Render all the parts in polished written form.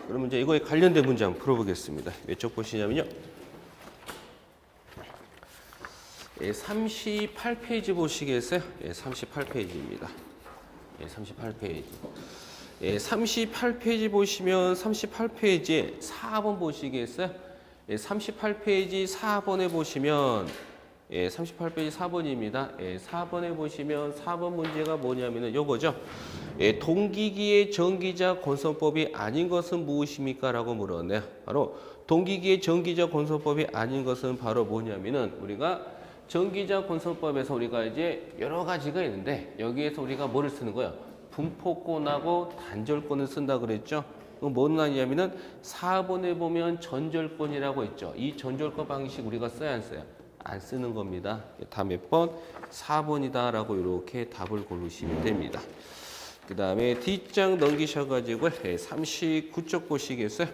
그러면 이제 이거에 관련된 문제 한번 풀어보겠습니다. 몇 쪽 보시냐면요. 38페이지 보시겠어요? 38페이지입니다. 38페이지. 38페이지 보시면 38페이지에 4번 보시겠어요? 38페이지 4번에 보시면 38페이지 4번입니다. 4번에 보시면 4번 문제가 뭐냐면은 요거죠. 동기기의 전기자 건설법이 아닌 것은 무엇입니까? 라고 물었네요. 바로 동기기의 전기자 건설법이 아닌 것은 바로 뭐냐면은 우리가 전기자 건설법에서 우리가 이제 여러 가지가 있는데 여기에서 우리가 뭐를 쓰는 거예요? 분포권하고 단절권을 쓴다 그랬죠? 그럼 뭔 말이냐면은 4번에 보면 전절권이라고 있죠. 이 전절권 방식 우리가 써야 안 써요? 안 쓰는 겁니다. 다 몇 번? 4번이다라고 이렇게 답을 고르시면 됩니다. 그 다음에 D장 넘기셔가지고 39쪽 보시겠어요?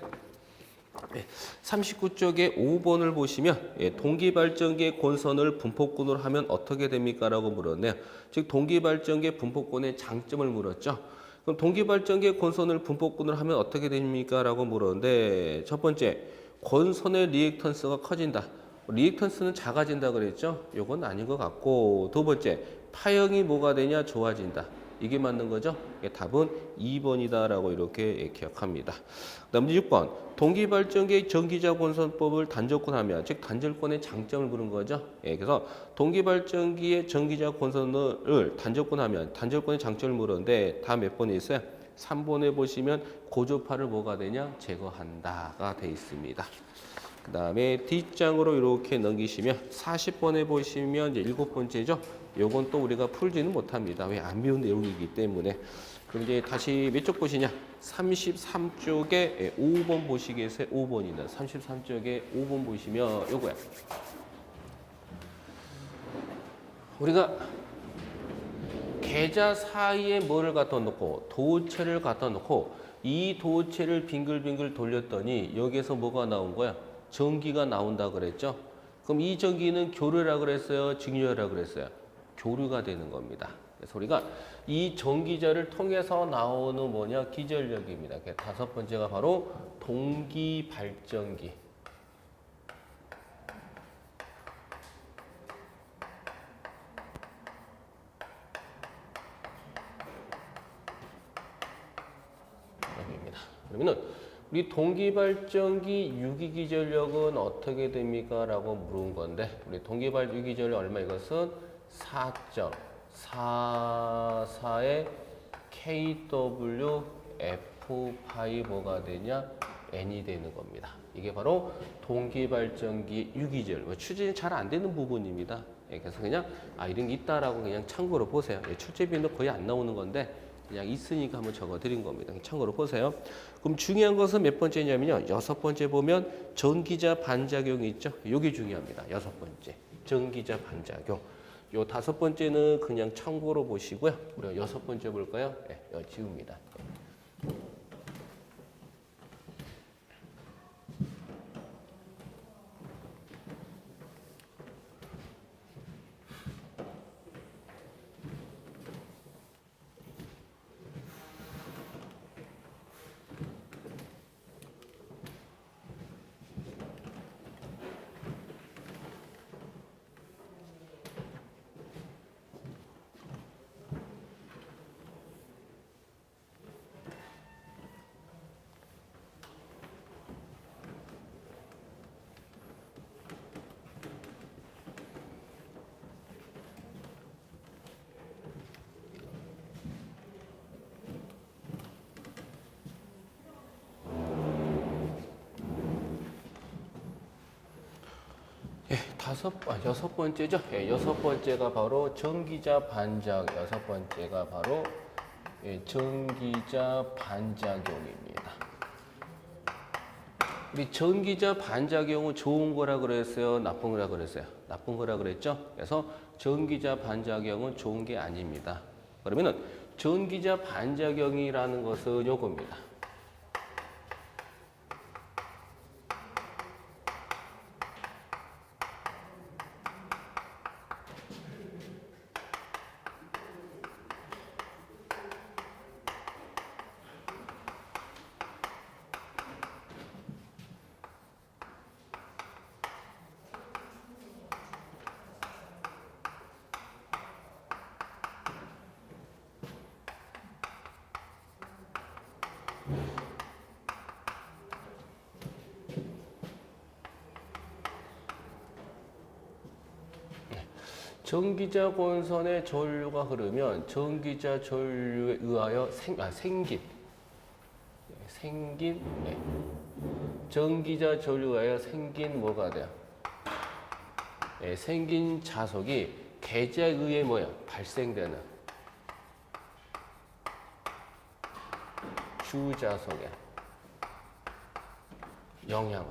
39쪽에 5번을 보시면 동기발전기 권선을 분포권으로 하면 어떻게 됩니까? 라고 물었네요. 즉 동기발전기 분포권의 장점을 물었죠. 그럼 동기발전기 권선을 분포권으로 하면 어떻게 됩니까? 라고 물었는데 첫 번째, 권선의 리액턴스가 커진다. 리액턴스는 작아진다 그랬죠? 이건 아닌 것 같고 두 번째, 파형이 뭐가 되냐? 좋아진다. 이게 맞는 거죠? 답은 2번이다라고 이렇게 기억합니다. 그 다음 6번. 동기발전기 전기자 권선법을 단절권하면, 즉 단절권의 장점을 부른 거죠. 그래서 동기발전기의 전기자 권선을 단절권하면 단절권의 장점을 물었는데 다 몇 번에 있어요? 3번에 보시면 고조파를 뭐가 되냐? 제거한다가 돼 있습니다. 그 다음에 D장으로 이렇게 넘기시면 40번에 보시면 이제 7번째죠. 요건 또 우리가 풀지는 못합니다. 왜? 안 배운 내용이기 때문에. 그럼 이제 다시 몇 쪽 보시냐? 33쪽에 5번 보시겠어요? 5번이다. 33쪽에 5번 보시면 요거야. 우리가 계좌 사이에 뭐를 갖다 놓고 도체를 갖다 놓고 이 도체를 빙글빙글 돌렸더니 여기에서 뭐가 나온 거야? 전기가 나온다 그랬죠? 그럼 이 전기는 교류라 그랬어요? 직류라 그랬어요? 교류가 되는 겁니다. 그래서 우리가 이 전기자를 통해서 나오는 뭐냐? 기전력입니다. 다섯 번째가 바로 동기발전기. 입니다. 그러면은 우리 동기발전기 유기기전력은 어떻게 됩니까? 라고 물은 건데 우리 동기발 유기전력 얼마? 이것은 4.44의 kW F 뭐가 되냐? N이 되는 겁니다. 이게 바로 동기발전기 유기전력. 추진이 잘 안 되는 부분입니다. 그래서 그냥 이런 게 있다라고 그냥 참고로 보세요. 출제비는 거의 안 나오는 건데 그냥 있으니까 한번 적어드린 겁니다. 참고로 보세요. 그럼 중요한 것은 몇 번째냐면요. 6번째 보면 전기자 반작용이 있죠. 이게 중요합니다. 6번째. 전기자 반작용. 요 5번째는 그냥 참고로 보시고요. 우리가 6번째 볼까요? 네, 지웁니다. 여섯 번째죠. 6번째가 바로 전기자 반작. 6번째가 바로 전기자 반작용입니다. 우리 전기자 반작용은 좋은 거라 그랬어요? 나쁜 거라 그랬어요? 나쁜 거라 그랬죠? 그래서 전기자 반작용은 좋은 게 아닙니다. 그러면은 전기자 반작용이라는 것은 요겁니다. 전기자 권선에 전류가 흐르면 전기자 전류에 의하여 생긴 전기자 전류에 의하여 생긴 뭐가 돼요? 생긴 자석이 계자에 의해 뭐야? 발생되는 주자석의 영향을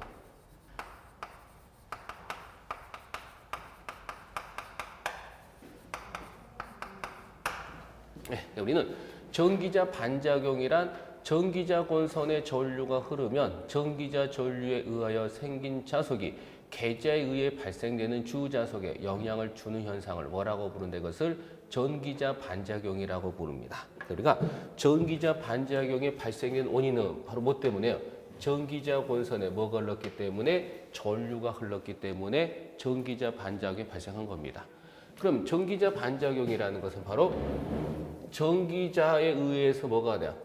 우리는 전기자 반작용이란 전기자 권선에 전류가 흐르면 전기자 전류에 의하여 생긴 자석이 계자에 의해 발생되는 주자석에 영향을 주는 현상을 뭐라고 부른다? 이것을 전기자 반작용이라고 부릅니다. 우리가 전기자 반작용이 발생된 원인은 바로 뭐 때문에요? 전기자 권선에 뭐가 흘렀기 때문에 전류가 흘렀기 때문에 전기자 반작용이 발생한 겁니다. 그럼 전기자 반작용이라는 것은 바로 전기자에 의해서 뭐가 돼요?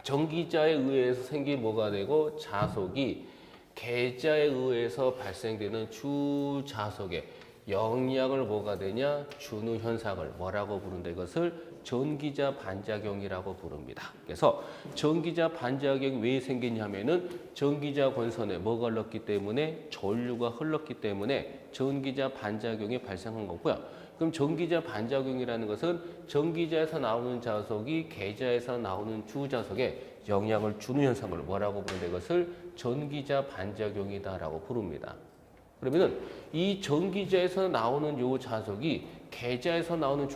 전기자에 의해서 생긴 뭐가 되고 자석이 계자에 의해서 발생되는 주자석에 영향을 뭐가 되냐? 주는 현상을 뭐라고 부른다? 이것을 전기자 반작용이라고 부릅니다. 그래서 전기자 반작용이 왜 생기냐면은 전기자 권선에 뭐가 흘렀기 때문에 전류가 흘렀기 때문에 전기자 반작용이 발생한 거고요. 그럼 전기자 반작용이라는 것은 전기자에서 나오는 자석이 계자에서 나오는 주자석에 영향을 주는 현상을 뭐라고 부른다? 이것을 전기자 반작용이다라고 부릅니다. 그러면은 이 전기자에서 나오는 요 자석이 계자에서 나오는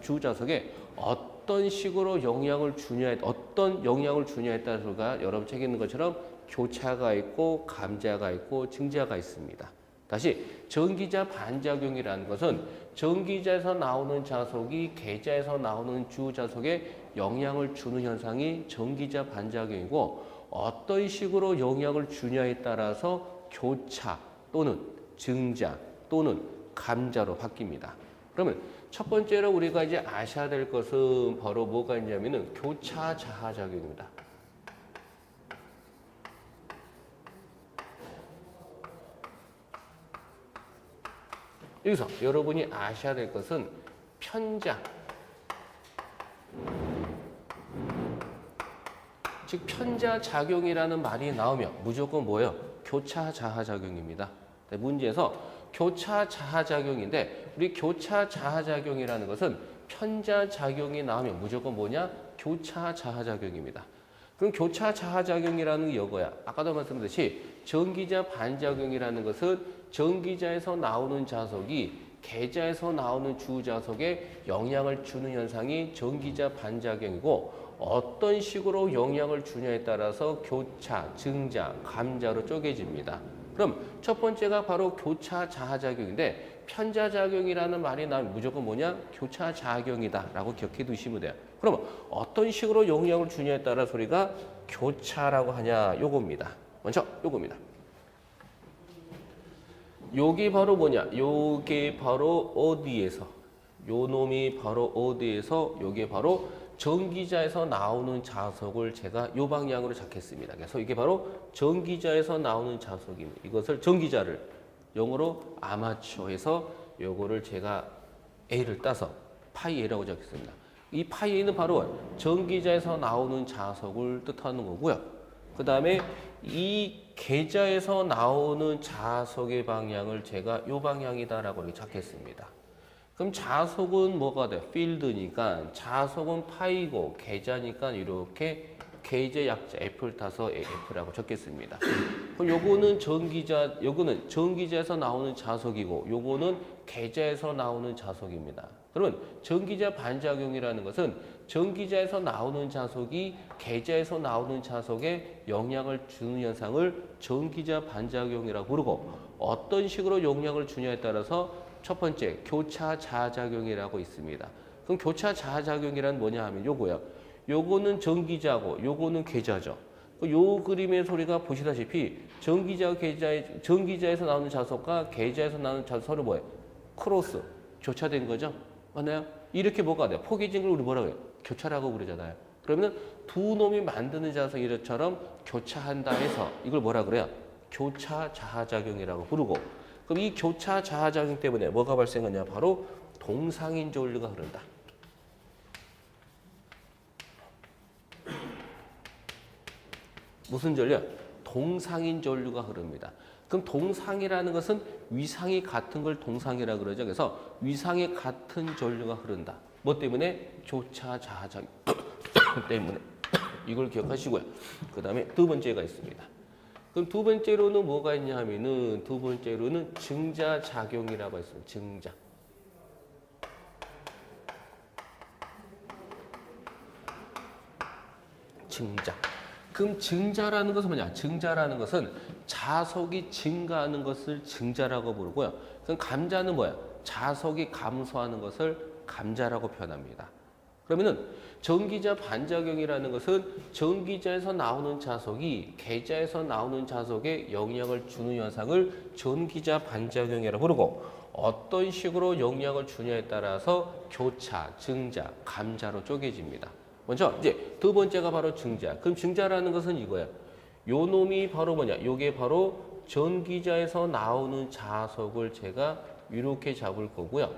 주자석에 어떤 식으로 영향을 주냐에 어떤 영향을 주냐에 따라서가 여러분 책에 있는 것처럼 교차가 있고 감자가 있고 증자가 있습니다. 다시 전기자 반작용이라는 것은 전기자에서 나오는 자석이 계자에서 나오는 주자석에 영향을 주는 현상이 전기자 반작용이고 어떤 식으로 영향을 주냐에 따라서 교차 또는 증자 또는 감자로 바뀝니다. 그러면 첫 번째로 우리가 이제 아셔야 될 것은 바로 뭐가 있냐면은 교차 자하작용입니다. 여기서 여러분이 아셔야 될 것은 편자, 즉 편자작용이라는 말이 나오면 무조건 뭐예요? 교차자하작용입니다. 문제에서 교차자하작용인데 우리 교차자하작용이라는 것은 편자작용이 나오면 무조건 뭐냐? 교차자하작용입니다. 그럼 교차자하작용이라는 게 이거야. 아까도 말씀드렸듯이 전기자 반작용이라는 것은 전기자에서 나오는 자석이 계자에서 나오는 주자석에 영향을 주는 현상이 전기자 반작용이고 어떤 식으로 영향을 주냐에 따라서 교차, 증자, 감자로 쪼개집니다. 그럼 첫 번째가 바로 교차 자하작용인데 편자작용이라는 말이 나오면 무조건 뭐냐? 교차작용이다 라고 기억해 두시면 돼요. 그러면 어떤 식으로 영향을 주냐에 따라 소리가 교차라고 하냐? 요겁니다. 먼저 요겁니다. 요게 바로 뭐냐? 요게 바로 어디에서? 요 놈이 바로 어디에서? 요게 바로 전기자에서 나오는 자석을 제가 요 방향으로 잡겠습니다. 그래서 이게 바로 전기자에서 나오는 자석입니다. 이것을 전기자를 영어로 아마추어에서 요거를 제가 A를 따서 파이 A라고 적겠습니다. 이 파이 A는 바로 전기자에서 나오는 자석을 뜻하는 거고요. 그 다음에 이 계자에서 나오는 자석의 방향을 제가 요 방향이다라고 이렇게 적겠습니다. 그럼 자석은 뭐가 돼? 필드니까 자석은 파이고 계자니까 이렇게 계제 약자 F를 타서 F라고 적겠습니다. 그럼 요거는 요거는 전기자에서 나오는 자석이고 요거는 계자에서 나오는 자석입니다. 그러면 전기자 반작용이라는 것은 전기자에서 나오는 자석이 계자에서 나오는 자석에 영향을 주는 현상을 전기자 반작용이라고 부르고 어떤 식으로 영향을 주냐에 따라서 첫 번째 교차 자작용이라고 있습니다. 그럼 교차 자작용이란 뭐냐 하면 요거예요. 요거는 전기자고 요거는 계자죠. 요 그림의 소리가 보시다시피 전기자에서 나오는 자석과 계자에서 나오는 자석 서로 뭐예요? 크로스 교차된 거죠. 맞나요? 이렇게 뭐가 돼요? 포개진 걸 우리 뭐라고 해요? 교차라고 부르잖아요. 그러면 두 놈이 만드는 자석이 이처럼 교차한다 해서 이걸 뭐라 그래요? 교차 자하작용이라고 부르고 그럼 이 교차 자하작용 때문에 뭐가 발생하냐? 바로 동상인 전류가 흐른다. 무슨 전류야? 동상인 전류가 흐릅니다. 그럼 동상이라는 것은 위상이 같은 걸 동상이라 그러죠. 그래서 위상이 같은 전류가 흐른다. 뭐 때문에? 교차 자하작용 때문에. 이걸 기억하시고요. 그 다음에 두 번째가 있습니다. 그럼 두 번째로는 뭐가 있냐 하면은 두 번째로는 증자작용이라고 했습니다. 증자. 증자. 그럼 증자라는 것은 뭐냐? 증자라는 것은 자속이 증가하는 것을 증자라고 부르고요. 그럼 감자는 뭐야? 자속이 감소하는 것을 감자라고 표현합니다. 그러면은 전기자 반작용이라는 것은 전기자에서 나오는 자속이 계자에서 나오는 자속에 영향을 주는 현상을 전기자 반작용이라고 부르고 어떤 식으로 영향을 주냐에 따라서 교차, 증자, 감자로 쪼개집니다. 먼저 이제 두 번째가 바로 증자. 그럼 증자라는 것은 이거야. 요 놈이 바로 뭐냐? 요게 바로 전기자에서 나오는 자속을 제가 이렇게 잡을 거고요.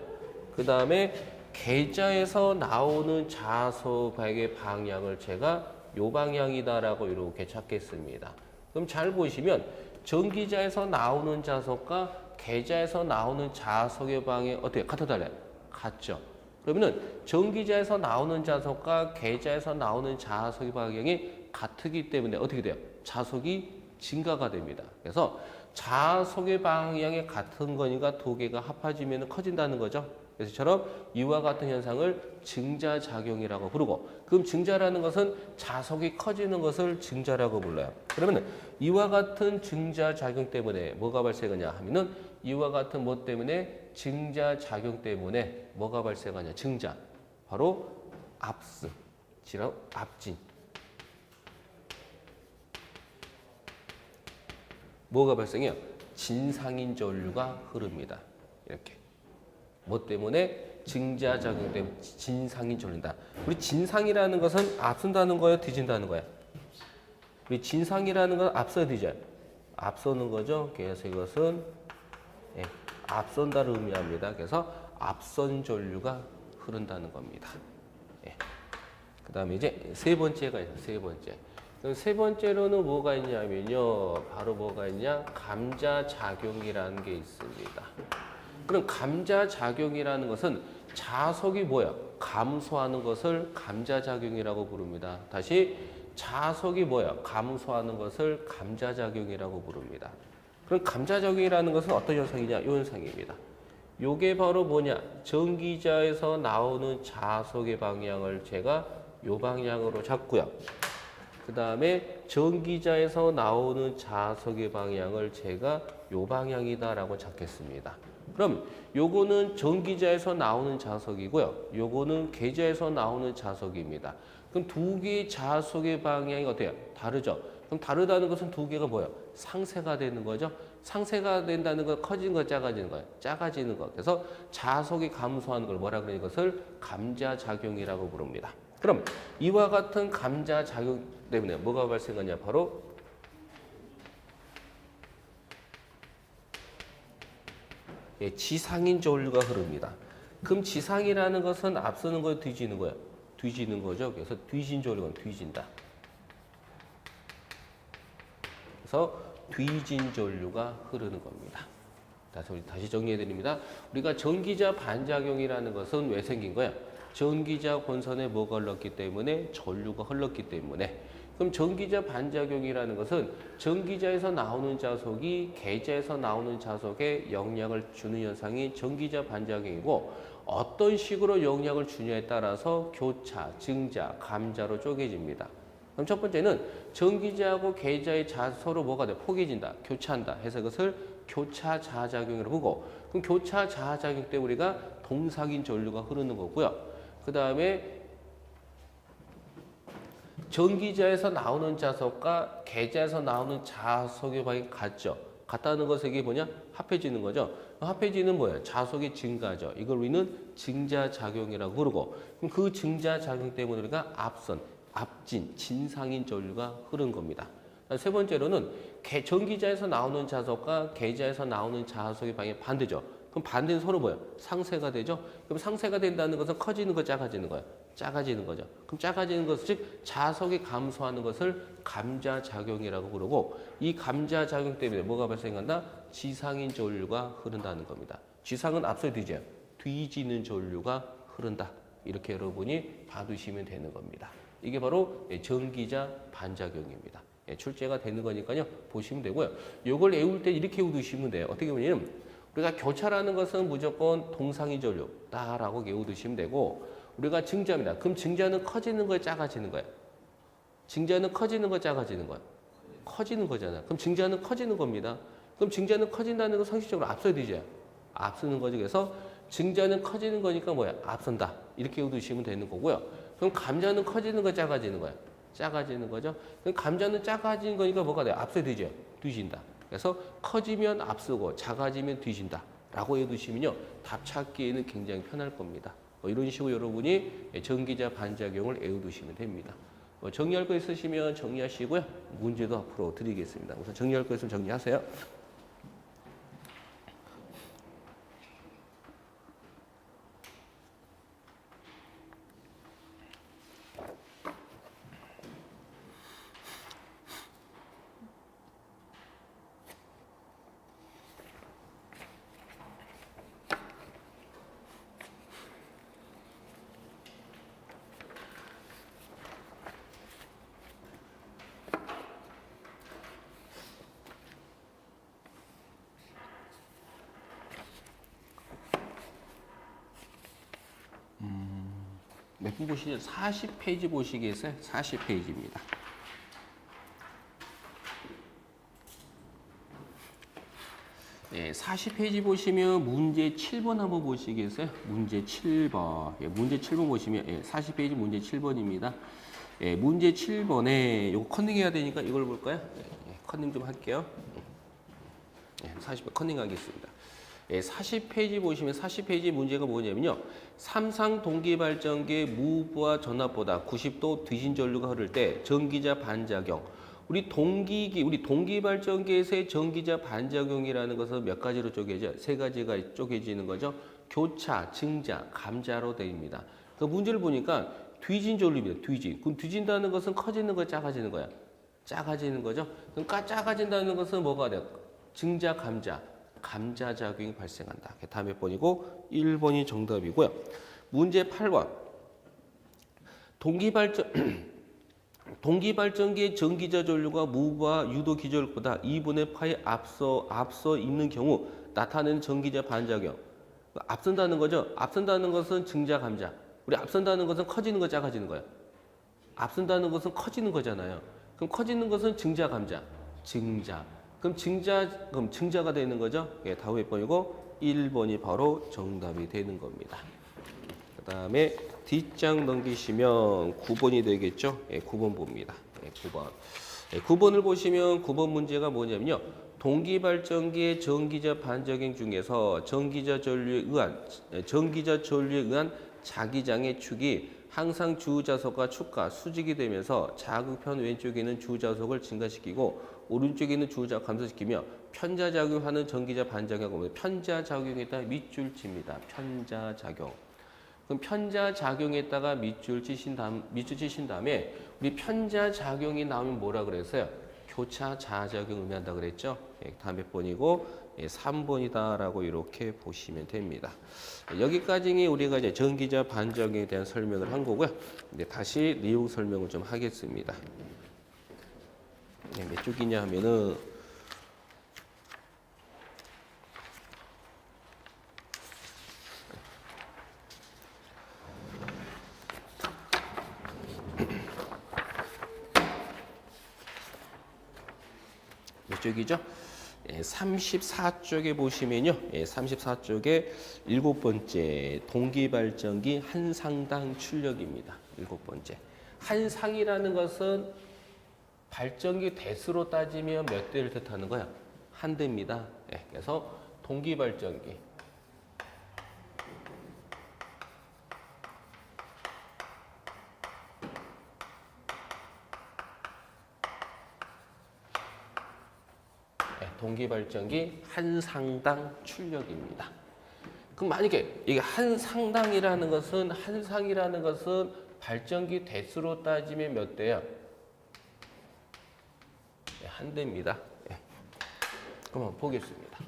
그 다음에 계자에서 나오는 자속의 방향을 제가 요 방향이다라고 이렇게 찾겠습니다. 그럼 잘 보시면 전기자에서 나오는 자속과 계자에서 나오는 자속의 방향이 어떻게 같아 달라요? 같죠. 그러면은 전기자에서 나오는 자속과 계자에서 나오는 자속의 방향이 같기 때문에 어떻게 돼요? 자속이 증가가 됩니다. 그래서 자속의 방향이 같은 거니까 두 개가 합해지면 커진다는 거죠. 그래서 이처럼 이와 같은 현상을 증자작용이라고 부르고 그럼 증자라는 것은 자속이 커지는 것을 증자라고 불러요. 그러면 이와 같은 증자작용 때문에 뭐가 발생하냐 하면은 이와 같은 뭐 때문에 증자작용 때문에 뭐가 발생하냐 증자 바로 압스, 압진 뭐가 발생해요? 진상인 전류가 흐릅니다. 이렇게 뭐 때문에? 증자작용 때문에 진상이 졸린다. 우리 진상이라는 것은 앞선다는 거예요? 뒤진다는 거야? 우리 진상이라는 건 앞서야 뒤져요. 앞서는 거죠. 그래서 이것은 앞선다를 의미합니다. 그래서 앞선 전류가 흐른다는 겁니다. 그 다음에 이제 세 번째가 있어요. 세 번째. 세 번째로는 뭐가 있냐면요. 바로 뭐가 있냐? 감자작용이라는 게 있습니다. 그럼 감자작용이라는 것은 자속이 뭐야? 감소하는 것을 감자작용이라고 부릅니다. 다시 자속이 뭐야? 감소하는 것을 감자작용이라고 부릅니다. 그럼 감자작용이라는 것은 어떤 현상이냐? 이 현상입니다. 요게 바로 뭐냐? 전기자에서 나오는 자속의 방향을 제가 요 방향으로 잡고요. 그 다음에 전기자에서 나오는 자속의 방향을 제가 요 방향이다라고 잡겠습니다. 그럼 요거는 전기자에서 나오는 자속이고요. 요거는 계자에서 나오는 자속입니다. 그럼 두 개의 자속의 방향이 어때요? 다르죠? 그럼 다르다는 것은 두 개가 뭐예요? 상쇄가 되는 거죠? 상쇄가 된다는 건 커지는 거, 작아지는 거예요? 작아지는 거. 그래서 자속이 감소하는 걸 뭐라 그러냐? 이것을 감자작용이라고 부릅니다. 그럼 이와 같은 감자작용 때문에 뭐가 발생하냐? 바로 지상인 전류가 흐릅니다. 그럼 지상이라는 것은 앞서는 거예요? 뒤지는 거예요? 뒤지는 거죠. 그래서 뒤진 전류가 뒤진다. 그래서 뒤진 전류가 흐르는 겁니다. 다시 정리해 드립니다. 우리가 전기자 반작용이라는 것은 왜 생긴 거야? 전기자 본선에 뭐가 흘렀기 때문에 전류가 흘렀기 때문에. 그럼 전기자 반작용이라는 것은 전기자에서 나오는 자속이 계자에서 나오는 자속에 영향을 주는 현상이 전기자 반작용이고 어떤 식으로 영향을 주냐에 따라서 교차, 증자, 감자로 쪼개집니다. 그럼 첫 번째는 전기자하고 계자의 서로 뭐가 돼? 포개진다, 교차한다 해서 그것을 교차 자작용이라고 보고 그럼 교차 자작용 때문에 우리가 동상인 전류가 흐르는 거고요. 그 다음에 전기자에서 나오는 자석과 계자에서 나오는 자석의 방향이 같죠. 같다는 것은 이게 뭐냐? 합해지는 거죠. 합해지는 뭐예요? 자석이 증가죠. 이걸 우리는 증자작용이라고 부르고 그럼 그 증자작용 때문에 우리가 앞선, 앞진, 진상인 전류가 흐른 겁니다. 세 번째로는 전기자에서 나오는 자석과 계자에서 나오는 자석의 방향이 반대죠. 그럼 반대는 서로 뭐예요? 상쇄가 되죠. 그럼 상쇄가 된다는 것은 커지는 거, 작아지는 거예요. 작아지는 거죠. 그럼 작아지는 것은 즉 자석이 감소하는 것을 감자작용이라고 부르고 이 감자작용 때문에 뭐가 발생한다? 지상인 전류가 흐른다는 겁니다. 지상은 앞서 뒤져요. 뒤지는 전류가 흐른다. 이렇게 여러분이 봐두시면 되는 겁니다. 이게 바로 전기자 반작용입니다. 출제가 되는 거니까요. 보시면 되고요. 이걸 외울 때 이렇게 외우시면 돼요. 어떻게 보면 우리가 교차라는 것은 무조건 동상인 전류다라고 외우시면 되고 우리가 증자입니다. 그럼 증자는 커지는 거예요? 작아지는 거예요? 증자는 커지는 거 작아지는 거예요? 커지는 거잖아요. 그럼 증자는 커지는 겁니다. 그럼 증자는 커진다는 건 상식적으로 앞서야 되죠. 앞서는 거죠. 그래서 증자는 커지는 거니까 뭐야? 앞선다. 이렇게 외우시면 되는 거고요. 그럼 감자는 커지는 거 작아지는 거예요? 작아지는 거죠. 그럼 감자는 작아지는 거니까 뭐가 돼요? 앞서야 되죠. 뒤진다. 그래서 커지면 앞서고 작아지면 뒤진다. 라고 해두시면요. 답 찾기에는 굉장히 편할 겁니다. 이런 식으로 여러분이 전기자 반작용을 외워두시면 됩니다. 정리할 거 있으시면 정리하시고요. 문제도 앞으로 드리겠습니다. 우선 정리할 거 있으면 정리하세요. 몇 분 보시죠? 40페이지 보시겠어요? 40페이지입니다. 네, 40페이지 보시면 문제 7번 한번 보시겠어요? 문제 7번. 예, 문제 7번 보시면 40페이지 문제 7번입니다. 예, 문제 7번에 이거 컨닝해야 되니까 이걸 볼까요? 컨닝 좀 할게요. 40번 컨닝 하겠습니다. 40페이지 보시면 40페이지 문제가 뭐냐면요. 삼상 동기발전기의 무브와 전압보다 90도 뒤진 전류가 흐를 때 전기자 반작용. 우리 동기발전기에서의 전기자 반작용이라는 것은 몇 가지로 쪼개져? 세 가지가 쪼개지는 거죠. 교차, 증자, 감자로 되어있습니다. 그 문제를 보니까 뒤진 전류입니다. 뒤진. 그럼 뒤진다는 것은 커지는 거야, 작아지는 거야? 작아지는 거죠. 그럼 작아진다는 것은 뭐가 돼요? 증자, 감자. 감자작용이 발생한다. 다음 몇 번이고 1번이 정답이고요. 문제 8번. 동기발전기의 전기자 전류가 무브와 유도 기전력보다 2분의 파에 앞서 있는 경우 나타내는 전기자 반작용. 앞선다는 거죠. 앞선다는 것은 증자, 감자. 우리 앞선다는 것은 커지는 거, 작아지는 거예요. 앞선다는 것은 커지는 거잖아요. 그럼 커지는 것은 증자, 감자. 증자. 그럼 증자가 되는 거죠. 다음 몇 번이고 1번이 바로 정답이 되는 겁니다. 그 다음에 뒷장 넘기시면 9번이 되겠죠. 9번 봅니다. 9번. 9번을 보시면 9번 문제가 뭐냐면요. 동기발전기의 전기자 반작용 중에서 전기자 전류에 의한 자기장의 축이 항상 주자석과 축과 수직이 되면서 자극편 왼쪽에 있는 주자석을 증가시키고 오른쪽에 있는 주자석을 감소시키며 편자작용하는 전기자 반작용은 편자작용에다가 밑줄 칩니다. 편자작용. 그럼 편자작용에다가 밑줄 치신 다음에 우리 편자작용이 나오면 뭐라 그랬어요? 교차 자작용 의미한다 그랬죠? 다음 몇 번이고 3번이다라고 이렇게 보시면 됩니다. 여기까지 우리가 이제 전기자 반작용에 대한 설명을 한 거고요. 이제 다시 내용 설명을 좀 하겠습니다. 몇 쪽이냐 하면은 몇 쪽이죠? 34쪽에 보시면요. 34쪽에 7번째 동기발전기 한 상당 출력입니다. 7번째. 한 상이라는 것은 발전기 대수로 따지면 몇 대를 뜻하는 거야? 한 대입니다. 그래서 동기발전기. 동기발전기 한 상당 출력입니다. 그럼 만약에 이게 한 상당이라는 것은 한 상이라는 것은 발전기 대수로 따지면 몇 대야? 네, 한 대입니다. 네. 그럼 보겠습니다.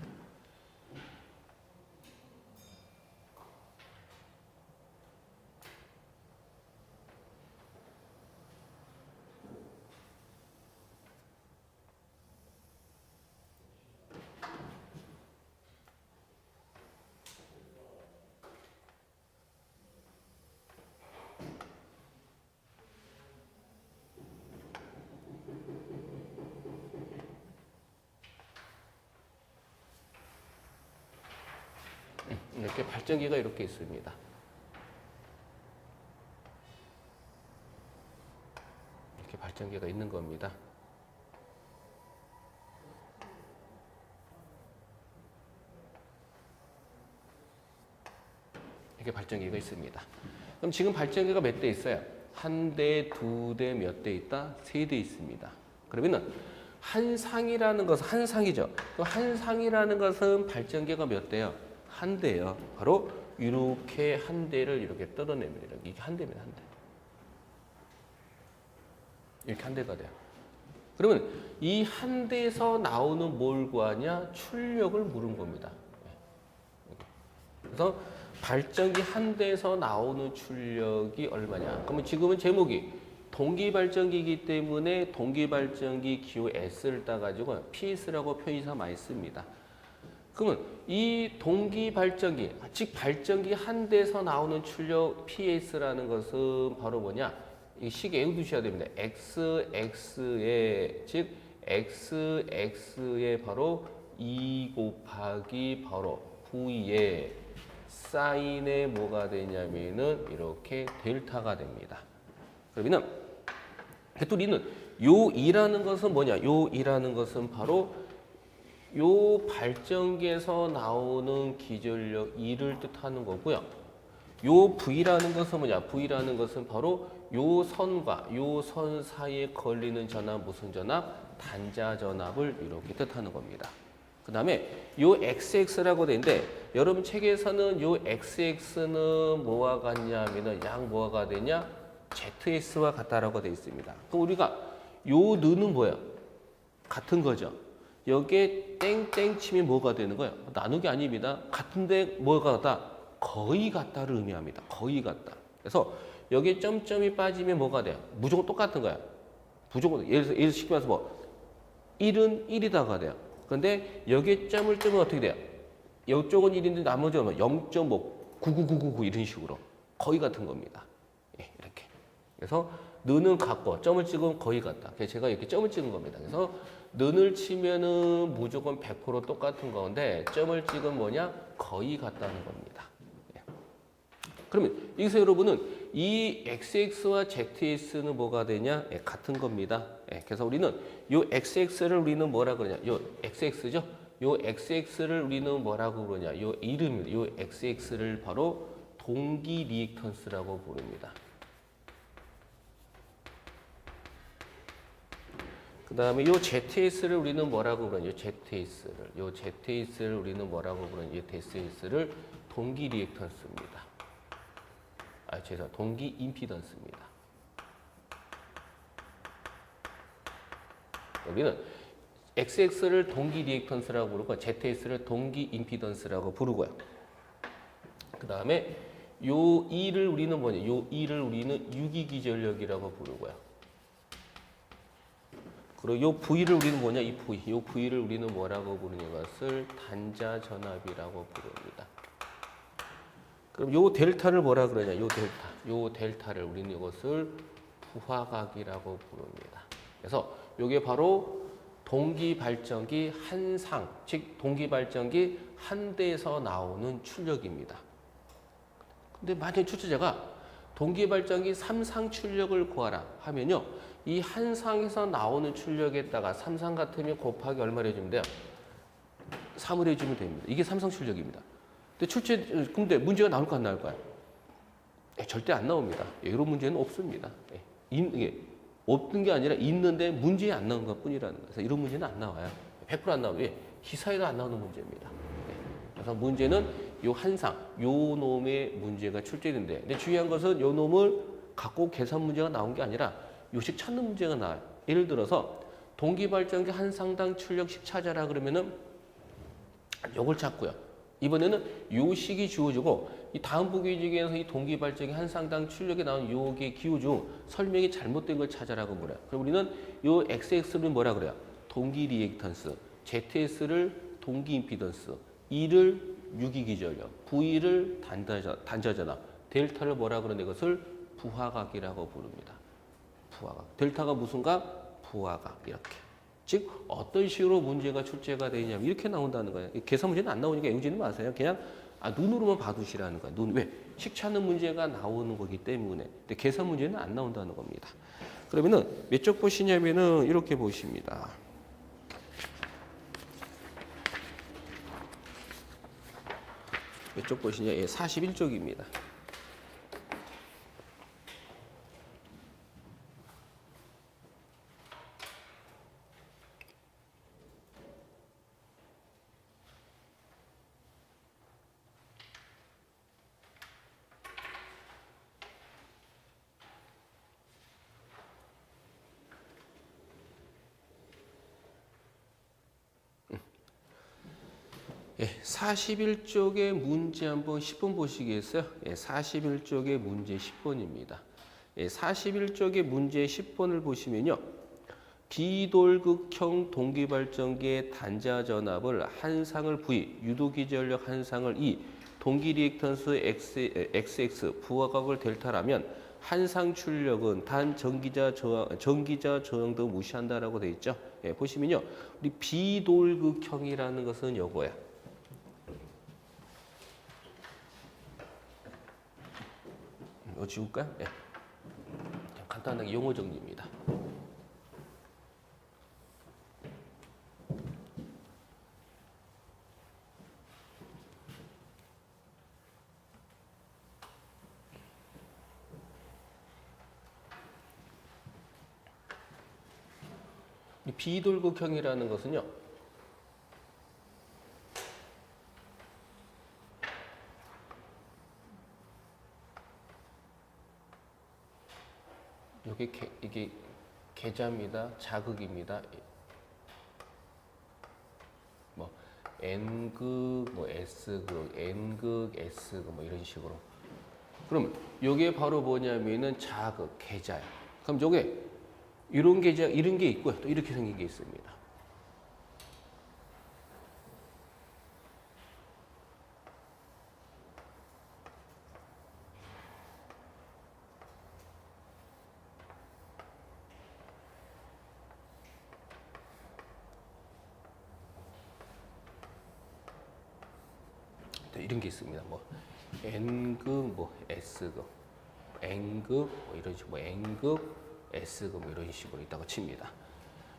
이렇게 발전기가 이렇게 있습니다. 이렇게 발전기가 있는 겁니다. 이렇게 발전기가 있습니다. 그럼 지금 발전기가 몇 대 있어요? 한 대, 두 대, 몇 대 있다? 세 대 있습니다. 그러면은 한 상이라는 것은 한 상이죠. 그럼 한 상이라는 것은 발전기가 몇 대요? 한 대요. 바로 이렇게 한 대를 이렇게 떨어냅니다. 이게 한 대입니다. 한 대. 이렇게 한 대가 돼요. 그러면 이 한 대에서 나오는 뭘 구하냐? 출력을 물은 겁니다. 그래서 발전기 한 대에서 나오는 출력이 얼마냐? 그러면 지금은 제목이 동기발전기이기 때문에 동기발전기 기호 S를 따가지고 PS라고 표시사 많이 씁니다. 그러면 이 동기발전기, 즉 발전기 한 대에서 나오는 출력 PS라는 것은 바로 뭐냐? 이 식에 외우두셔야 됩니다. XX의, 즉 XX의 바로 2 곱하기 바로 V의 사인에 뭐가 되냐면은 이렇게 델타가 됩니다. 그러면은 또 우리는 요 2라는 것은 뭐냐? 요 2라는 것은 바로 요 발전기에서 나오는 기전력 2를 뜻하는 거고요. 요 V라는 것은 뭐냐? V라는 것은 바로 요 선과 요 선 사이에 걸리는 전압, 무슨 전압? 단자 전압을 이렇게 뜻하는 겁니다. 그 다음에 요 XX라고 되는데 여러분 책에서는 요 XX는 뭐와 같냐 하면은 양 뭐가 되냐? ZS와 같다라고 되어 있습니다. 그럼 우리가 요 느는 뭐야? 같은 거죠. 여기에 땡땡 치면 뭐가 되는 거예요? 나누기 아닙니다. 같은데 뭐가 같다? 거의 같다를 의미합니다. 거의 같다. 그래서 여기에 점점이 빠지면 뭐가 돼요? 무조건 똑같은 거야. 무조건 예를 들어서 쉽게 말해서 뭐 1은 1이다가 돼요. 그런데 여기에 점을 뜨면 어떻게 돼요? 이쪽은 1인데 나머지는 0.5, 99999 이런 식으로 거의 같은 겁니다. 예, 이렇게. 그래서 느는 같고 점을 찍으면 거의 같다. 그래서 제가 이렇게 점을 찍은 겁니다. 그래서 느를 치면은 무조건 100% 똑같은 건데 점을 찍으면 뭐냐? 거의 같다는 겁니다. 예. 그러면 여기서 여러분은 이 XX와 ZS는 뭐가 되냐? 예, 같은 겁니다. 예, 그래서 우리는 요 XX를 우리는 뭐라 그러냐? 요 XX죠? 요 XX를 우리는 뭐라고 그러냐? 요 이름이 요 XX를 바로 동기 리액턴스라고 부릅니다. 그 다음에 요 ZS를 우리는 뭐라고 그러냐? 요 ZS를 우리는 뭐라고 그러냐? 요 ZS를 동기 리액턴스입니다. 죄송합니다. 동기 임피던스입니다. 우리는 XX를 동기 리액턴스라고 부르고 ZS를 동기 임피던스라고 부르고요. 그 다음에 요 2를 우리는 뭐냐? 요 2를 우리는 유기기전력이라고 부르고요. 그리고 요 V를 우리는 뭐냐? 이 V. 요 V를 우리는 뭐라고 부르냐? 것을 단자 전압이라고 부릅니다. 그럼 요 델타를 뭐라 그러냐? 요 델타를 우리는 이것을 부하각이라고 부릅니다. 그래서 요게 바로 동기발전기 한 상, 즉 동기발전기 한 대에서 나오는 출력입니다. 근데 만약 출제자가 동기발전기 3상 출력을 구하라 하면요. 이 한 상에서 나오는 출력에다가 3상 같으면 곱하기 얼마를 해주면 돼요? 3을 해주면 됩니다. 이게 3상 출력입니다. 근데 문제가 나올까 안 나올까요? 절대 안 나옵니다. 이런 문제는 없습니다. 이게 없는 게 아니라 있는데 문제에 안 나온 것 뿐이라는 거예요. 그래서 이런 문제는 안 나와요. 100%안 나오는, 예, 기사에도 안 나오는 문제입니다. 네. 그래서 문제는 요 한상, 요 놈의 문제가 출제된대. 근데 중요한 것은 요 놈을 갖고 계산 문제가 나온 게 아니라 요식 찾는 문제가 나와요. 예를 들어서 동기발전기 한 상당 출력식 찾아라 그러면은 요걸 찾고요. 이번에는 요식이 주어지고 이 다음 보기 중에서 이 동기발전기 한 상당 출력에 나온 요게 기호 중 설명이 잘못된 걸 찾아라고 그래요. 그럼 우리는 요 XX를 뭐라 그래요? 동기 리액턴스, ZS를 동기 임피던스, E를 유기기전력, V를 단자전압, 델타를 뭐라 그러는 것을 부하각이라고 부릅니다. 부하각. 델타가 무슨 각? 부하각. 이렇게. 즉 어떤 식으로 문제가 출제가 되냐면 이렇게 나온다는 거예요. 계산 문제는 안 나오니까 외우지는 마세요. 그냥 눈으로만 봐두시라는 거예요. 눈 왜? 식 찾는 문제가 나오는 거기 때문에. 근데 계산 문제는 안 나온다는 겁니다. 그러면은 몇 쪽 보시냐면은 이렇게 보십니다. 몇 쪽 보시냐? 예, 41쪽입니다. 예, 41쪽의 문제 한번 10번 보시겠어요? 예, 41쪽의 문제 10번입니다. 예, 41쪽의 문제 10번을 보시면요. 비돌극형 동기발전기의 단자 전압을 한 상을 V, 유도기전력 한 상을 E, 동기 리액턴스 XX, 부하각을 델타라면 한상 출력은 단 전기자 저항 등 무시한다라고 되어 있죠. 예, 보시면요. 우리 비돌극형이라는 것은 요거야. 이거 지울까요? 네. 간단하게 용어 정리입니다. 이 비돌극형이라는 것은요. 이게 계자입니다. 자극입니다. 뭐 N극, 뭐 S극, N극, S극 뭐 이런 식으로. 그러면 요게 바로 뭐냐면은 자극, 계자야. 그럼 요게 이런 계자 이런 게 있고요. 또 이렇게 생긴 게 있습니다. 이런 게 있습니다. 뭐 N극, 뭐 S극, N극, 뭐 이런 식으로, 뭐 N극, S극, 뭐 이런 식으로 있다고 칩니다.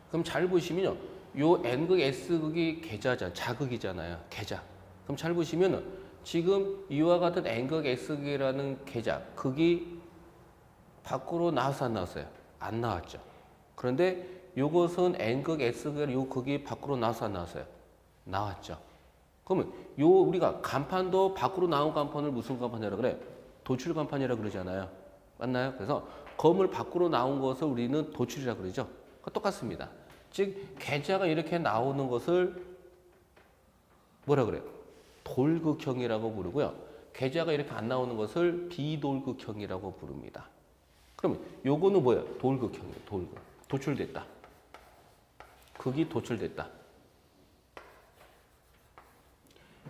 그럼 잘 보시면요, 요 N극, S극이 계자잖아요, 자극이잖아요, 계자. 그럼 잘 보시면은 지금 이와 같은 N극, S극이라는 계자, 극이 밖으로 나와서 안 나왔어요? 안 나왔죠. 그런데 요것은 N극, S극, 요 극이 밖으로 나와서 안 나왔어요? 나왔죠. 그러면 요 우리가 간판도 밖으로 나온 간판을 무슨 간판이라 그래? 도출 간판이라 그러잖아요. 맞나요? 그래서 검을 밖으로 나온 것을 우리는 도출이라 그러죠. 똑같습니다. 즉 계자가 이렇게 나오는 것을 뭐라 그래요? 돌극형이라고 부르고요. 계자가 이렇게 안 나오는 것을 비돌극형이라고 부릅니다. 그러면 요거는 뭐예요? 돌극형이에요. 돌극. 도출됐다. 극이 도출됐다.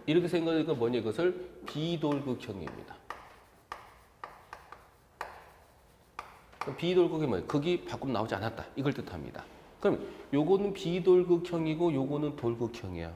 이렇게 생각하니까 뭐냐, 이것을 비돌극형입니다. 비돌극이 뭐예요? 극이 밖으로 나오지 않았다. 이걸 뜻합니다. 그럼 요거는 비돌극형이고 요거는 돌극형이에요.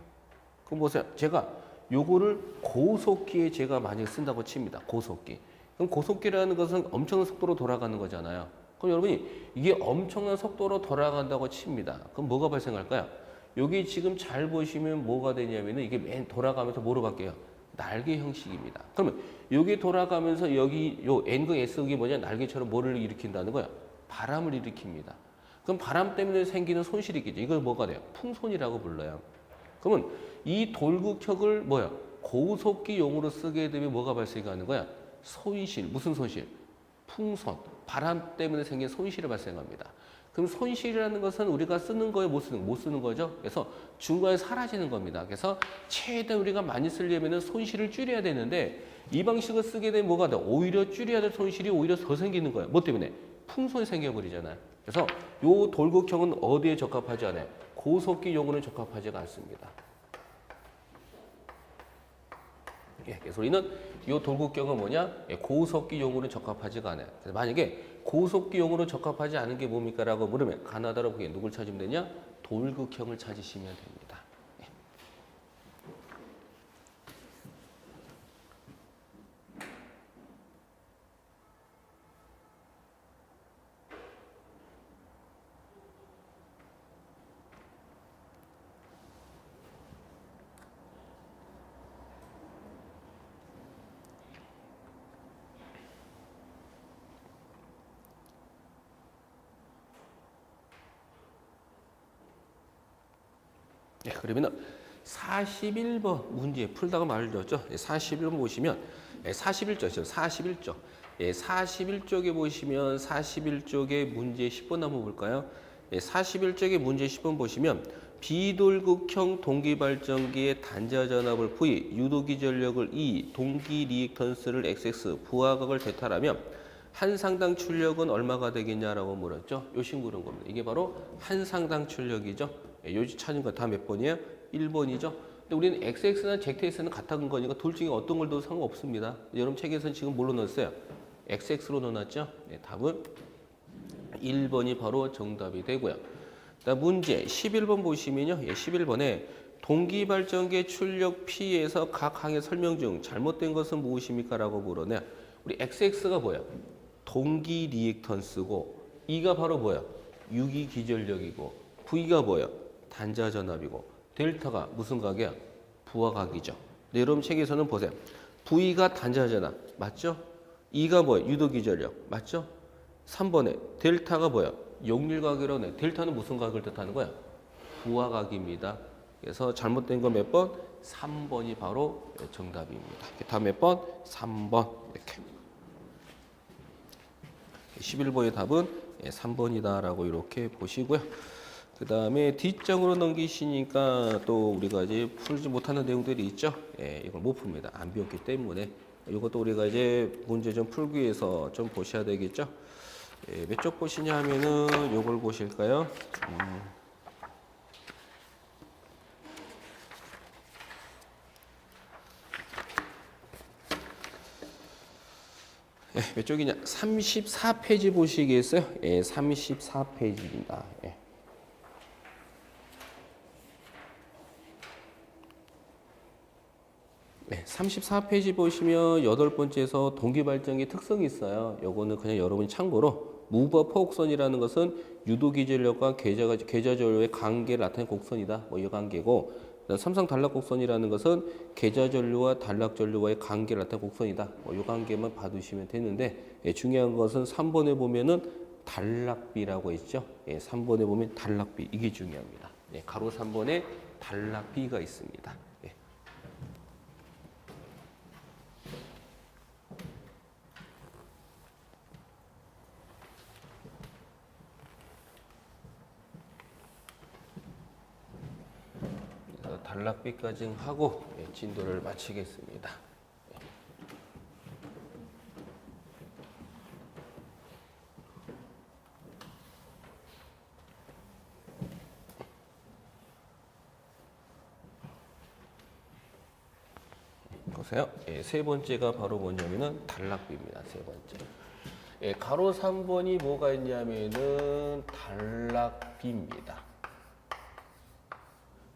그럼 보세요. 제가 요거를 고속기에 제가 만약에 쓴다고 칩니다. 고속기. 그럼 고속기라는 것은 엄청난 속도로 돌아가는 거잖아요. 그럼 여러분이 이게 엄청난 속도로 돌아간다고 칩니다. 그럼 뭐가 발생할까요? 여기 지금 잘 보시면 뭐가 되냐면은 이게 맨 돌아가면서 뭐로 바뀌어요? 날개 형식입니다. 그러면 여기 돌아가면서 여기 요 N극 S극이 뭐냐? 날개처럼 뭐를 일으킨다는 거야? 바람을 일으킵니다. 그럼 바람 때문에 생기는 손실이겠죠. 이걸 뭐가 돼요? 풍손이라고 불러요. 그러면 이 돌극형을 뭐야? 고속기용으로 쓰게 되면 뭐가 발생하는 거야? 손실. 무슨 손실? 풍손. 바람 때문에 생긴 손실이 발생합니다. 그럼 손실이라는 것은 우리가 쓰는 거에 못 쓰는 거죠. 그래서 중간에 사라지는 겁니다. 그래서 최대한 우리가 많이 쓰려면 손실을 줄여야 되는데 이 방식을 쓰게 되면 뭐가 돼? 오히려 줄여야 될 손실이 오히려 더 생기는 거예요. 뭐 때문에? 풍손이 생겨버리잖아요. 그래서 요 돌극형은 어디에 적합하지 않아요? 고속기용으로는 적합하지가 않습니다. 예, 그래서 우리는 이 돌극형은 뭐냐? 예, 고속기용으로는 적합하지가 않아요. 그래서 만약에 고속기용으로 적합하지 않은 게 뭡니까? 라고 물으면 가나다로 보기에 누굴 찾으면 되냐? 돌극형을 찾으시면 됩니다. 예. 예, 그러면은 41번 문제 풀다가 말을 줬죠. 41번 보시면 41쪽이죠. 41쪽. 예, 41쪽에 보시면 41쪽에 문제 10번 한번 볼까요? 예, 41쪽에 문제 10번 보시면 비돌극형 동기발전기의 단자전압을 V, 유도기 전력을 E, 동기 리액턴스를 XX, 부하각을 대탈하면 한 상당 출력은 얼마가 되겠냐라고 물었죠. 요식 물은 겁니다. 이게 바로 한 상당 출력이죠. 요지 찾은 거 다 몇 번이에요? 1번이죠. 근데 우리는 XX나 ZX는 같은 거니까 둘 중에 어떤 걸 넣어도 상관없습니다. 여러분 책에서는 지금 뭘로 넣었어요? XX로 넣어놨죠. 네, 답은 1번이 바로 정답이 되고요. 다음 문제 11번 보시면요. 예, 11번에 동기발전기 출력 P에서 각 항의 설명 중 잘못된 것은 무엇입니까? 라고 물어내. 우리 XX가 뭐야? 동기 리액턴스고 E가 바로 뭐야? 유기 기전력이고 V가 뭐야? 단자 전압이고 델타가 무슨 각이야? 부하각이죠. 네, 여러분 책에서는 보세요. V가 단자 전압 맞죠? E가 뭐야? 유도 기전력 맞죠? 3번에 델타가 뭐야? 역률각이라고 해. 델타는 무슨 각을 뜻하는 거야? 부하각입니다. 그래서 잘못된 거 몇 번? 3번이 바로 정답입니다. 다음 몇 번? 3번 이렇게. 11번의 답은 3번이다라고 이렇게 보시고요. 그 다음에 뒷장으로 넘기시니까 또 우리가 이제 풀지 못하는 내용들이 있죠. 예, 이걸 못 풉니다. 안 배웠기 때문에. 이것도 우리가 이제 문제 좀 풀기 위해서 좀 보셔야 되겠죠. 예, 몇 쪽 보시냐 하면은 요걸 보실까요? 예, 몇 쪽이냐? 34페이지 보시겠어요? 예, 34페이지입니다. 예. 네, 34페이지 보시면 8번째에서 동기발전기 특성이 있어요. 요거는 그냥 여러분이 참고로 무버 포곡선이라는 것은 유도기전력과 계좌전류의 관계를 나타내는 곡선이다. 뭐 이 관계고 삼상 단락곡선이라는 것은 계좌전류와 단락전류와의 관계를 나타내는 곡선이다. 뭐 이 관계만 봐두시면 되는데 예, 중요한 것은 3번에 보면은 단락비라고 있죠. 예, 3번에 보면 단락비 이게 중요합니다. 예, 가로 3번에 단락비가 있습니다. 예. 단락비까지 하고 진도를 마치겠습니다. 보세요. 세 번째가 바로 뭐냐면은 단락비입니다. 세 번째. 가로 3번이 뭐가 있냐면은 단락비입니다.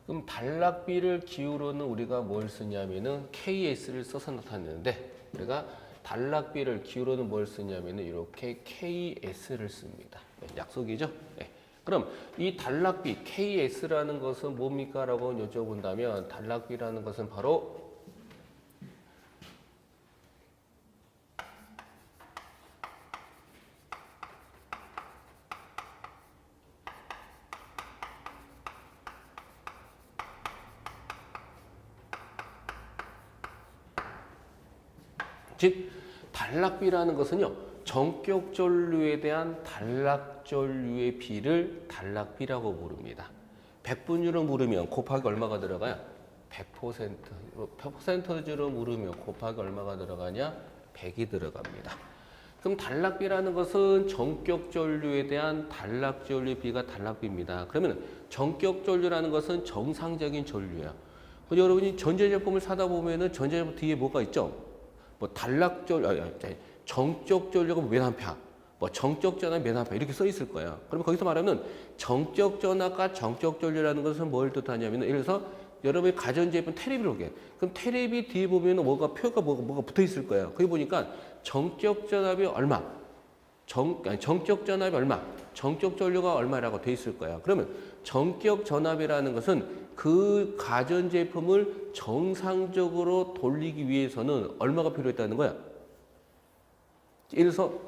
그럼 단락비를 기울어는 우리가 뭘 쓰냐면은 KS를 써서 나타내는데 우리가 단락비를 기울어는 뭘 쓰냐면은 이렇게 KS를 씁니다. 약속이죠? 네. 그럼 이 단락비 KS라는 것은 뭡니까? 라고 여쭤본다면 단락비라는 것은 바로 즉 단락비라는 것은요. 전격 전류에 대한 단락 전류의 비를 단락비라고 부릅니다. 100분율로 물으면 곱하기 얼마가 들어가요? 100%. 100%로 물으면 곱하기 얼마가 들어가냐? 100이 들어갑니다. 그럼 단락비라는 것은 전격 전류에 대한 단락 전류 비가 단락비입니다. 그러면 전격 전류라는 것은 정상적인 전류예요. 여러분이 전자제품을 사다 보면은 전자제품 뒤에 뭐가 있죠? 뭐 단락 전류, 정적 전류가 몇 암페어, 뭐 정적 전압 몇 암페어 이렇게 써 있을 거예요. 그러면 거기서 말하면 정적 전압과 정적 전류라는 것은 뭘 뜻하냐면 예를 들어서 여러분이 가전제품 테레비를 보게. 그럼 테레비 뒤에 보면 뭐가 표가 뭐가 붙어 있을 거예요. 거기 보니까 정적 전압이 얼마, 정적 전압이 얼마, 정적 전류가 얼마라고 돼 있을 거예요. 그러면 정격 전압이라는 것은 그 가전제품을 정상적으로 돌리기 위해서는 얼마가 필요했다는 거야? 예를 들어서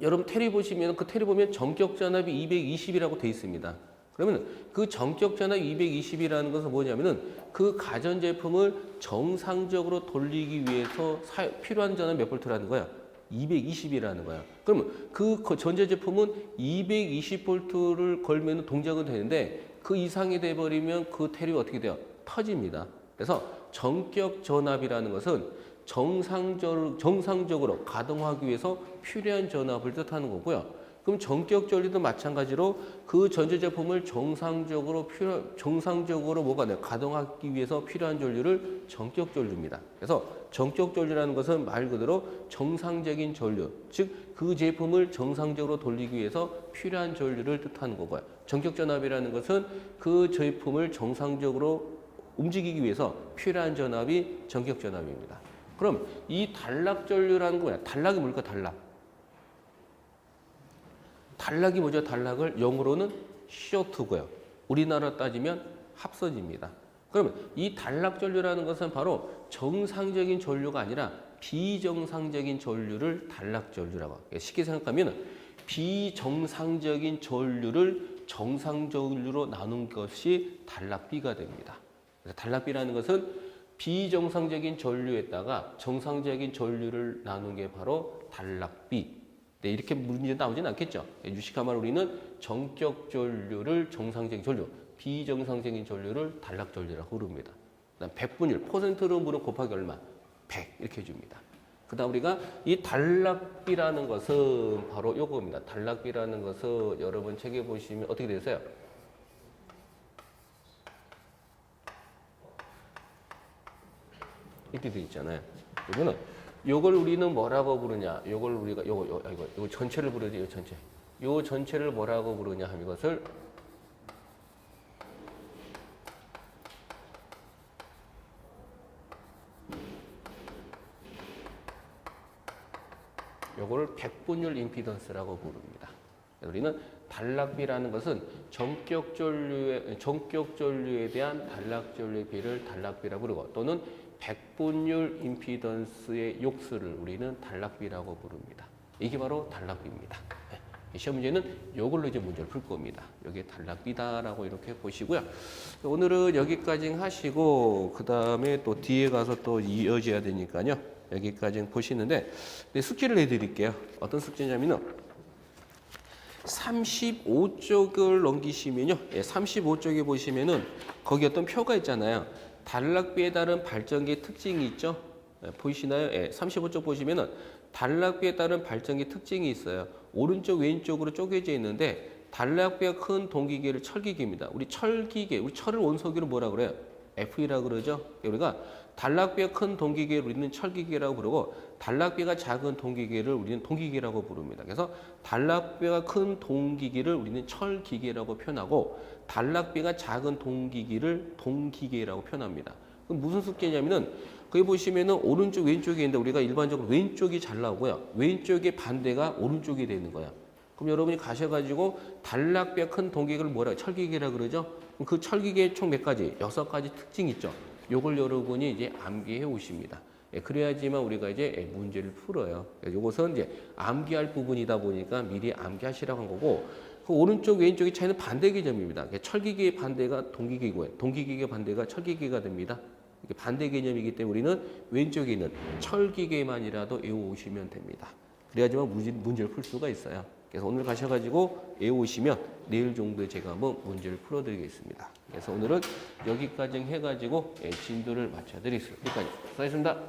여러분 테레비 보시면 그 테레비 보면 정격 전압이 220이라고 돼 있습니다. 그러면 그 정격 전압 220이라는 것은 뭐냐면은 그 가전제품을 정상적으로 돌리기 위해서 필요한 전압 몇 볼트라는 거야? 220이라는 거야. 그러면 그 전자제품은 220볼트를 걸면 동작은 되는데 그 이상이 돼버리면 그 테레비 어떻게 돼요? 터집니다. 그래서 정격 전압이라는 것은 정상적으로 가동하기 위해서 필요한 전압을 뜻하는 거고요. 그럼 전격 전류도 마찬가지로 그 전자제품을 정상적으로 뭐가 돼? 가동하기 위해서 필요한 전류를 전격 전류입니다. 그래서 전격 전류라는 것은 말 그대로 정상적인 전류, 즉 그 제품을 정상적으로 돌리기 위해서 필요한 전류를 뜻하는 거고요. 전격 전압이라는 것은 그 제품을 정상적으로 움직이기 위해서 필요한 전압이 전격 전압입니다. 그럼 이 단락 전류라는 거 뭐야? 단락이 뭘까? 단락이 뭐죠? 단락을 영어로는 쇼트고요. 우리나라 따지면 합선입니다. 그러면 이 단락 전류라는 것은 바로 정상적인 전류가 아니라 비정상적인 전류를 단락 전류라고 해요. 쉽게 생각하면 비정상적인 전류를 정상 전류로 나눈 것이 단락비가 됩니다. 그래서 단락비라는 것은 비정상적인 전류에다가 정상적인 전류를 나눈 게 바로 단락비. 네, 이렇게 문제 나오진 않겠죠. 유식하면 우리는 정격 전류를 정상적인 전류, 비정상적인 전류를 단락 전류라고 부릅니다. 그다음 100분율, 퍼센트로 물은 곱하기 얼마? 100 이렇게 해줍니다. 그다음 우리가 이 단락비라는 것은 바로 요겁니다. 단락비라는 것은 여러분 책에 보시면 어떻게 되세요? 이렇게 되어 있잖아요. 이거는 요걸 우리는 뭐라고 부르냐? 요걸 우리가 요거 전체를 부르지. 요 전체를 뭐라고 부르냐 하면 이것을 요거를 백분율 임피던스라고 부릅니다. 우리는 단락비라는 것은 전격 전류에 대한 단락 전류의 비를 단락비라고 부르고 또는 백분율 임피던스의 욕수를 우리는 단락비라고 부릅니다. 이게 바로 단락비입니다. 시험 문제는 이걸로 이제 문제를 풀 겁니다. 여기에 단락비다라고 이렇게 보시고요. 오늘은 여기까지 하시고 그 다음에 또 뒤에 가서 또 이어져야 되니까요. 여기까지 보시는데 숙제를 내드릴게요. 어떤 숙제냐면요. 35쪽을 넘기시면요. 35쪽에 보시면은 거기 어떤 표가 있잖아요. 단락비에 따른 발전기의 특징이 있죠. 보이시나요? 35쪽 보시면은 단락비에 따른 발전기 특징이 있어요. 오른쪽 왼쪽으로 쪼개져 있는데 단락비가 큰 동기계를 철기계입니다. 우리 철기계, 우리 철을 원소기로 뭐라 그래요? F라고 그러죠. 우리가 단락비가 큰 동기계를 우리는 철기계라고 부르고 단락비가 작은 동기계를 우리는 동기계라고 부릅니다. 그래서 단락비가 큰 동기계를 우리는 철기계라고 표현하고 단락비가 작은 동기계를 동기계라고 표현합니다. 그럼 무슨 숙제냐면은 거기 보시면은 오른쪽 왼쪽이 있는데 우리가 일반적으로 왼쪽이 잘 나오고요. 왼쪽의 반대가 오른쪽이 되는 거야. 그럼 여러분이 가셔가지고 단락비가 큰 동기계를 뭐라 철기계라 그러죠? 그럼 그 철기계 총 몇 가지? 6가지 특징이 있죠. 요걸 여러분이 이제 암기해 오십니다. 그래야지만 우리가 이제 문제를 풀어요. 요것은 이제 암기할 부분이다 보니까 미리 암기하시라고 한 거고, 그 오른쪽 왼쪽의 차이는 반대 개념입니다. 철기계의 반대가 동기계고요. 동기계의 반대가 철기계가 됩니다. 이게 반대 개념이기 때문에 우리는 왼쪽에 있는 철기계만이라도 외워오시면 됩니다. 그래야지만 문제를 풀 수가 있어요. 그래서 오늘 가셔가지고 외워오시면 내일 정도에 제가 한번 문제를 풀어드리겠습니다. 그래서 오늘은 여기까지 해가지고 진도를 맞춰드리겠습니다. 여기까지 수고하셨습니다.